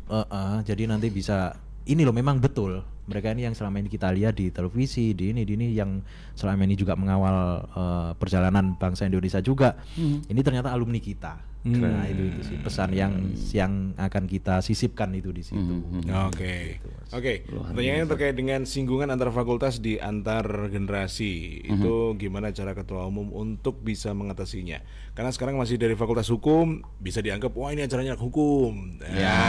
Jadi nanti bisa ini loh memang betul mereka ini yang selama ini kita lihat di televisi di ini yang selama ini juga mengawal perjalanan bangsa Indonesia juga. Ini ternyata alumni kita. Nah itu sih pesan yang akan kita sisipkan itu di situ. Oke. Oke, pertanyaannya terkait dengan singgungan antar fakultas di antar generasi. Itu gimana cara ketua umum untuk bisa mengatasinya? Karena sekarang masih dari fakultas hukum bisa dianggap wah ini acaranya hukum. Ya,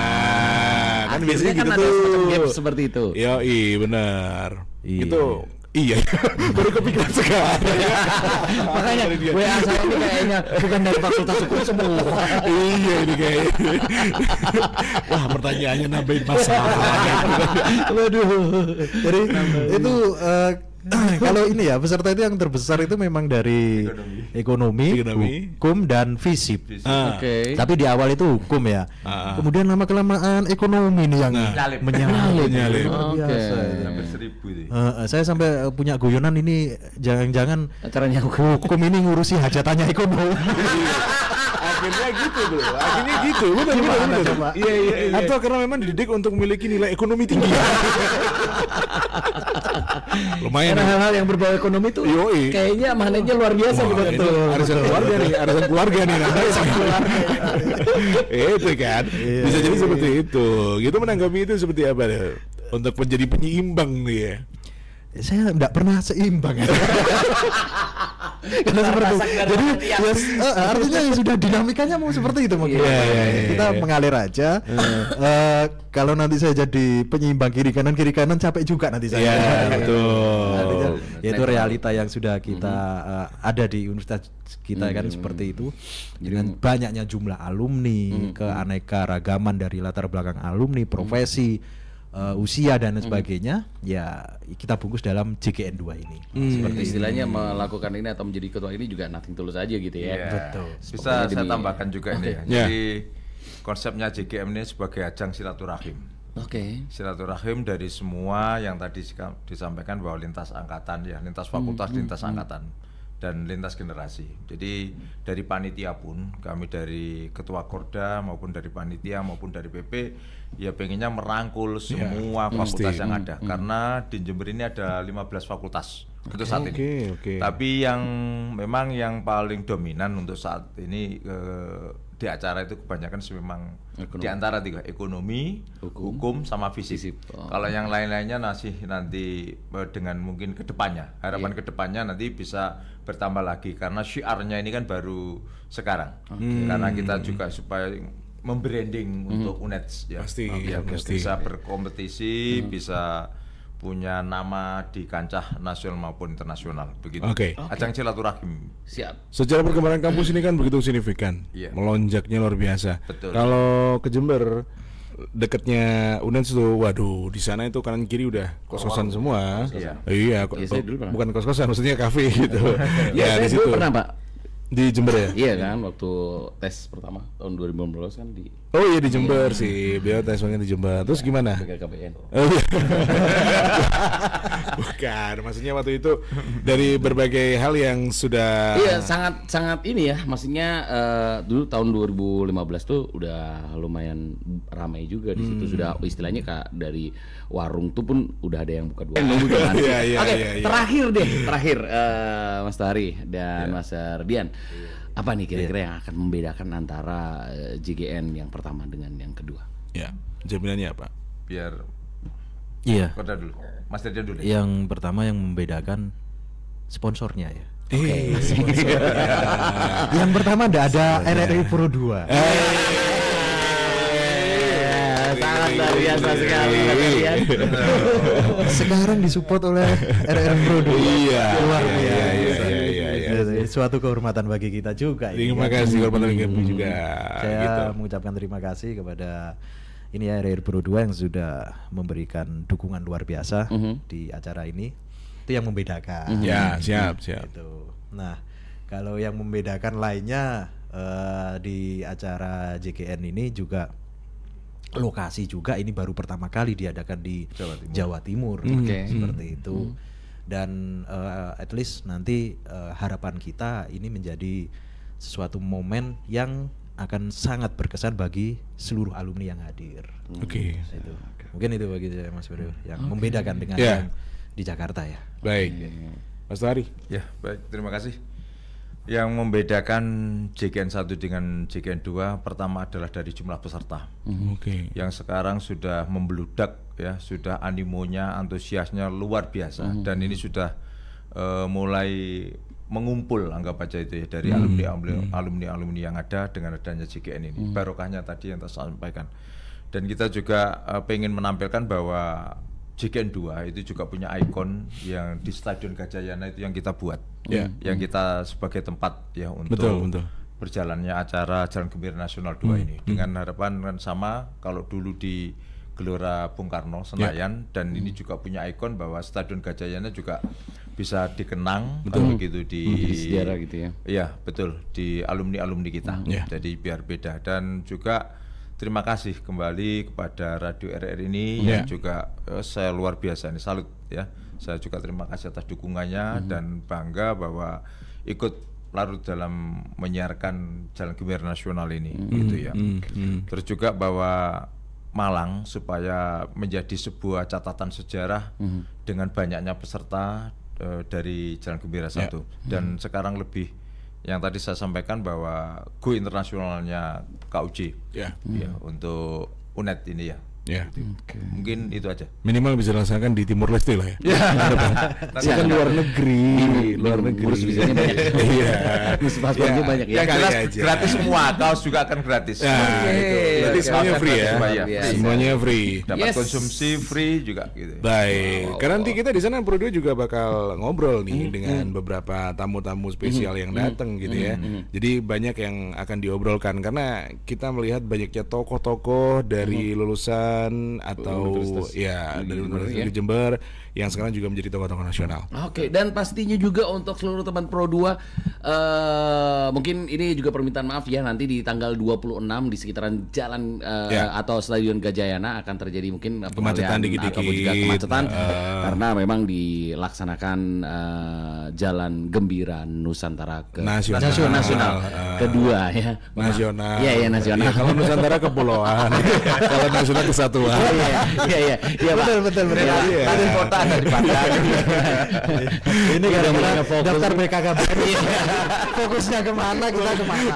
kan biasanya kan gitu ada semacam tuh. gap seperti itu. Yoi, benar. Iya. Itu iya, baru kepikiran sekarang. Makanya WA saya ini kayaknya bukan dari fakultas hukum semua. Iya ini kayaknya. Wah pertanyaannya nambahin masalah. Waduh. Jadi itu kalau ini ya peserta itu yang terbesar itu memang dari ekonomi, hukum dan fisip. Oke. Tapi di awal itu hukum ya. Kemudian lama kelamaan ekonomi nih yang menyalip. Oke. Biasa. Hampir 1000 itu. Saya sampai punya guyonan ini jangan-jangan Acaranya hukum ini ngurusi hajatannya ekonomi. Akhirnya gitu bro, akhirnya gitu. Benar. Iya. Atau karena memang dididik untuk memiliki nilai ekonomi tinggi. Lumayan. Karena hal-hal yang berbau ekonomi itu Yoi. kayaknya magnetnya luar biasa gitu. Arisan keluarga nih nanti. Itu kan bisa jadi seperti itu. Gitu menanggapi itu seperti apa deh? Untuk menjadi penyeimbang nih ya. Saya enggak pernah seimbang ya. Karena seperti itu. Jadi artinya ya sudah dinamikanya mau seperti itu mungkin. Kita mengalir aja. Kalau nanti saya jadi penyeimbang kiri kanan capek juga nanti saya. Betul. Artinya, yaitu realita yang sudah kita ada di universitas kita kan seperti itu. Dengan banyaknya jumlah alumni, keanekaragaman dari latar belakang alumni, profesi, usia dan sebagainya, ya kita bungkus dalam JGN 2 ini. Seperti istilahnya melakukan ini atau menjadi ketua ini juga nothing tulus aja gitu ya. Betul. Bisa saya tambahkan juga ini ya. Jadi konsepnya JGM ini sebagai ajang silaturahim. Oke. Silaturahim dari semua yang tadi disampaikan bahwa lintas angkatan ya, lintas fakultas, lintas angkatan dan lintas generasi. Jadi dari panitia pun kami dari ketua Korda maupun dari panitia maupun dari PP ya pengennya merangkul semua fakultas yang ada karena di Jember ini ada 15 fakultas untuk saat ini. Tapi yang memang yang paling dominan untuk saat ini di acara itu kebanyakan memang di antara tiga, ekonomi, hukum sama fisip. Kalau yang lain-lainnya nanti dengan mungkin kedepannya, harapan kedepannya nanti bisa bertambah lagi karena syiarnya ini kan baru sekarang. Karena kita juga supaya membranding untuk UNEDS ya, bisa berkompetisi, bisa punya nama di kancah nasional maupun internasional begitu. Ajang silaturahim. Siap. Secara perkembangan kampus ini kan begitu signifikan, melonjaknya luar biasa. Betul. Kalau ke Jember dekatnya UNEDS tuh, waduh di sana itu kanan kiri udah kos-kosan semua. Iya, bukan kos-kosan, maksudnya kafe gitu. Ya, di situ pernah Pak di Jember ya? Iya kan, waktu tes pertama tahun 2015 kan di. Oh iya di Jember sih, beliau tes di Jember. Terus gimana? BKKBN. Bukan, maksudnya waktu itu dari berbagai hal yang sudah. Iya, sangat ini ya, maksudnya dulu tahun 2015 tuh udah lumayan ramai juga di situ, sudah istilahnya dari warung tuh pun udah ada yang buka dua. Oke, terakhir Mas Tari dan Mas Ardian. Apa nih kira-kira yang akan membedakan antara JGN yang pertama dengan yang kedua? Ya, jaminannya apa? Biar Korda dulu, Mas Ardian dulu. Yang pertama yang membedakan sponsornya ya. Yang pertama ada RRI Pro 2. Sangat luar biasa sekali. Sekarang disupport oleh RRI Pro 2. Iya. Luar biasa. Suatu kehormatan bagi kita juga. Terima kasih kehormatan bagi kami juga. Saya mengucapkan terima kasih kepada ini ya RRI Pro 2 yang sudah memberikan dukungan luar biasa di acara ini. Itu yang membedakan. Ya, siap. Gitu. Nah, kalau yang membedakan lainnya di acara JGN ini juga lokasi juga ini baru pertama kali diadakan di Jawa Timur. Seperti itu. Dan at least nanti harapan kita ini menjadi sesuatu momen yang akan sangat berkesan bagi seluruh alumni yang hadir. Mungkin itu bagi saya Mas Bro yang membedakan dengan yang di Jakarta ya. Baik. Mas Tari. Ya, baik. Terima kasih. Yang membedakan JKN 1 dengan JKN 2 pertama adalah dari jumlah peserta. Oke. Yang sekarang sudah membeludak ya, sudah animonya, antusiasnya luar biasa dan ini sudah mulai mengumpul, anggap aja itu ya, dari alumni yang ada dengan adanya JKN ini. Barokahnya tadi yang saya sampaikan. Dan kita juga pengen menampilkan bahwa JKN 2 itu juga punya ikon yang di Stadion Gajayana itu yang kita buat, yang kita sebagai tempat ya untuk berjalannya acara Jalan Gembira Nasional 2 ini, dengan harapan kan sama kalau dulu di Gelora Bung Karno Senayan, dan ini juga punya ikon bahwa Stadion Gajayana juga bisa dikenang kalau begitu di sejarah gitu ya. Iya betul, di alumni kita. Jadi biar beda. Dan juga terima kasih kembali kepada Radio RR ini yang juga saya luar biasa ini, salut ya. Saya juga terima kasih atas dukungannya dan bangga bahwa ikut larut dalam menyiarkan Jalan Gembira Nasional ini gitu ya. Terus juga bahwa Malang supaya menjadi sebuah catatan sejarah dengan banyaknya peserta dari Jalan Gembira 1 dan sekarang lebih yang tadi saya sampaikan bahwa go internasionalnya KUJ ya untuk UNED ini ya. Mungkin itu aja. Minimal bisa dilaksanakan di Timur Leste lah ya. Kan luar negeri. Urus visanya banyak. Iya. Paspornya banyak ya. Yang jelas gratis semua, kaos juga akan gratis. Jadi semuanya free ya. Semuanya free. Dapat konsumsi free juga gitu. Baik. Karena nanti kita di sana Pro 2 juga bakal ngobrol nih dengan beberapa tamu-tamu spesial yang datang gitu ya. Jadi banyak yang akan diobrolkan karena kita melihat banyaknya tokoh-tokoh dari lulusan atau dari Universitas Jember yang sekarang juga menjadi tokoh-tokoh nasional. Oke, dan pastinya juga untuk seluruh teman Pro 2 mungkin ini juga permintaan maaf ya, nanti di tanggal 26 di sekitaran jalan atau Stadion Gajayana akan terjadi mungkin kemacetan dikit-dikit ataupun juga kemacetan karena memang dilaksanakan Jalan Gembira Nusantara nasional kedua ya. Nasional. Iya nasional. Ya, kalau Nusantara kepulauan. Kalau nasional kesatuan. Iya betul. Ada kota ada di Padang. Ini gara-gara daftar BKKBN. Fokusnya kemana, kita kemana?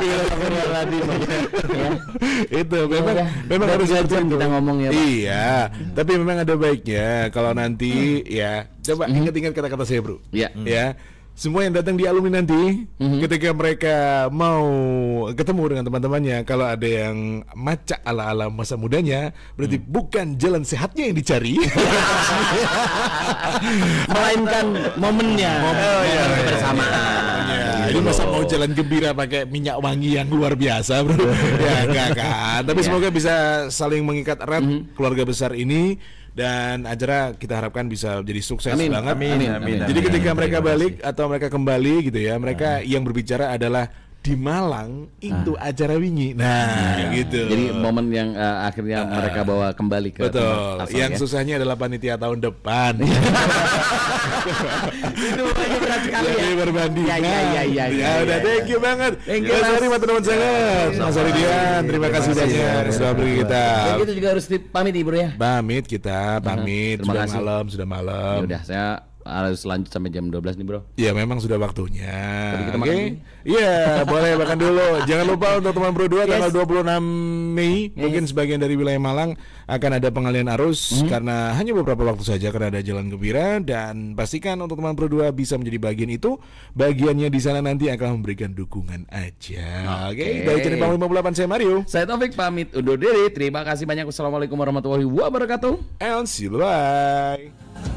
Itu memang harus kita ngomong ya, Pak. Iya, tapi memang ada baiknya kalau nanti ya coba ingat-ingat kata-kata saya, Bro. Ya. Semua yang datang di alumni nanti ketika mereka mau ketemu dengan teman-temannya, kalau ada yang macak ala-ala masa mudanya, berarti bukan jalan sehatnya yang dicari, melainkan momennya, kebersamaan. Ini masa mau jalan gembira pakai minyak wangi yang luar biasa, Bro? Ya enggak kan. Tapi semoga bisa saling mengikat erat keluarga besar ini. Dan acara kita harapkan bisa jadi sukses banget. Amin. Jadi ketika mereka balik atau mereka kembali gitu ya, mereka yang berbicara adalah di Malang itu acara wingi. Gitu. Jadi momen yang akhirnya mereka bawa kembali ke betul. Asal, yang susahnya adalah panitia tahun depan. Itu berat sekali ya. Berbanding. Ya udah, thank you banget. Mas Ari, teman-teman sangat. Mas Ari Dian, terima kasih banyak sudah beri kita. Dan kita juga harus pamit Bro ya. Pamit kita, pamit. Sudah malam. Ya udah, saya harus lanjut sampai jam 12 nih, Bro. Iya, memang sudah waktunya. Oke. Iya, boleh makan dulu. Jangan lupa untuk teman Pro 2 tanggal 26 Mei, mungkin sebagian dari wilayah Malang akan ada pengalihan arus karena hanya beberapa waktu saja karena ada Jalan Gembira, dan pastikan untuk teman Pro 2 bisa menjadi bagian itu. Bagiannya di sana nanti akan memberikan dukungan aja. Oke. Dari channel 58 saya Mario. Saya Taufik pamit undur diri. Terima kasih banyak. Wassalamualaikum warahmatullahi wabarakatuh. And see you, bye.